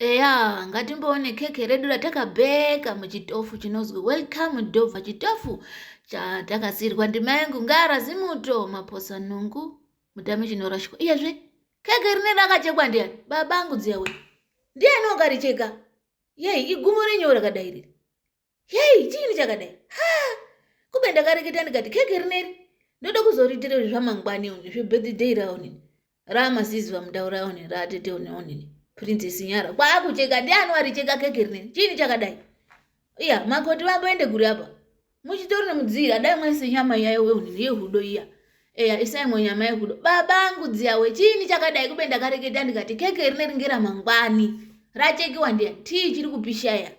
Eya, ngatimboone khekhe redu ratakabheka muchitofu chinozwi welcome Dova. Chitofu chatakasirwa ndimai angu Ngara Zimuto Maposa Nungu Mutame chinorashwa. Iyezve khekhe rine rakachekwa ndiani? Babangu dziyawe. Ndiani wakaricheka? Yei, igumo renyu rakadai riri. Yei, chiini chakadai? Kube ndakareketa ndikati khekhe rineri ndoda kuzoriitira zvamangwani zvebirthday raonini. Masiziva Mundau raonini, ratete onini. Princess Nyara. Kwakucheka ndiani waricheka khekhe rineri? Chiini chakadai? Iya, makoti vamboende kuri apa. Muchitori nemudzira dai mwese nyama yayo weunini yehudo iya. Eya, isaimwo nyama yehudo. Babangu dziyawe, chiini chakadai? Kube ndakareketa ndikati khekhe rineri ngeramangwani. Rachekiwa ndiani? Tii chiri kupisha ya.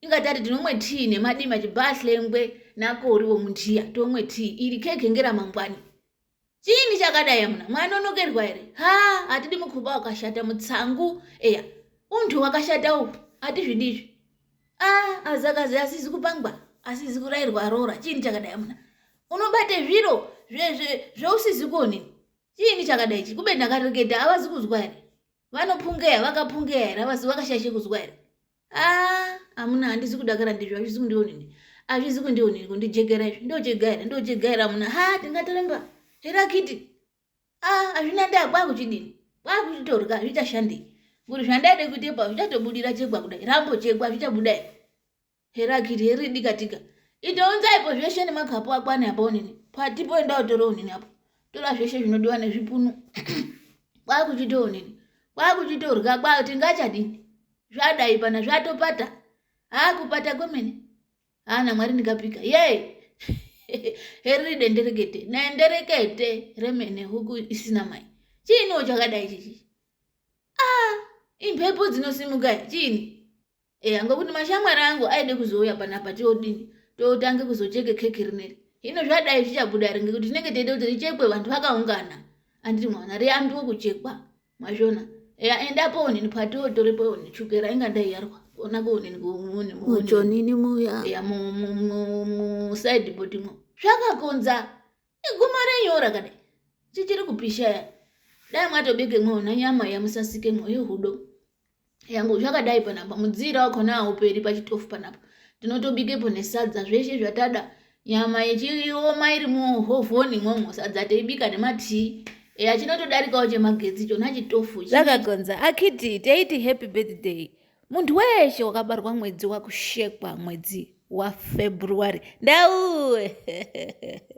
Ingatati tinomwe tii nemadima chibahlengwe nakoriwo muntiya tomwe tii iri khekhe ngeramangwani. Chiini chakadai muna? Mwanonokerwa ere? Atidi mukhuba wakashata mutsangu. Eya, untu wakashata uku. Atizvidizvi. Azakazi asizi kupangwa, asizi kurairwa rora. Chiini chakadai muna? Unobate zviro zveusizi kuonini. Chiini chakadai ichi? Kube ndakareketa avazi kuzwa ere? Vanopungeya, vakapungeya ere? Avazi vakashashe kuzwa ere? Amuna handisi kudakara ndizvo, hazvisi kundionini. Hazvisi kundionini kundijegera izvi. Ndochegaira muna. Tingatoremba. Hera kiti. Hazvina ndaa kwakuchidini. Kwakuchitorya zvichashandei. Nguri zvandaide kutepa zvichatobudira chekwa kudai. Rambo chekwa zvichabuda. Hera kiti heri dikatika. Itounzaipo zveshe nemakapu akwana apo onini. Patipo endao toro onini apo. Tora zveshe zvinodiwa nezvipunu. Kwakuchitonini. Kwakuchitorya kwati ngachadini. Zvadai pana zvatopata. Kupata kwemene. Mwari ndikapika. Yei. Heri denderekete. Naenderekete remene huku isina mai. Chiini chakadai chichi? Impepo dzinosimuka chiini? Ngokuti mashamwari angu aide kuzouya panapa todini. Totange kuzocheke khekhe rineri. Hino zvadai zvichabuda ringe kuti tinenge teide kuti richekwe vantu vakaungana. Anditi mwana riambiwe kuchekwa. Mwazvona. Endapo onini patotorepo onini chukera ingadai yarwa. Onako onini muchonini muya. Mu side board mwo. Zvakakonza. Igumo renyu rakadai. Chichiri kupisha ya. Dai mwatobeke mwona nyama yamusasike mwo yehudo. Yangu zvakadai panapa mudzira wakona auperi pachitofu panapa. Tinotobikepo nesadza zveshe zvatada. Nyama yechioma iri muhovhoni mwomwo sadza teibika nematii. Chinotodarikawo chemagetsi chona chitofu. Zvakakonza. Akiti teiti happy birthday. Muntu weshe wakabarwa mwedzi wakushekwa mwedzi wa February. Ndau.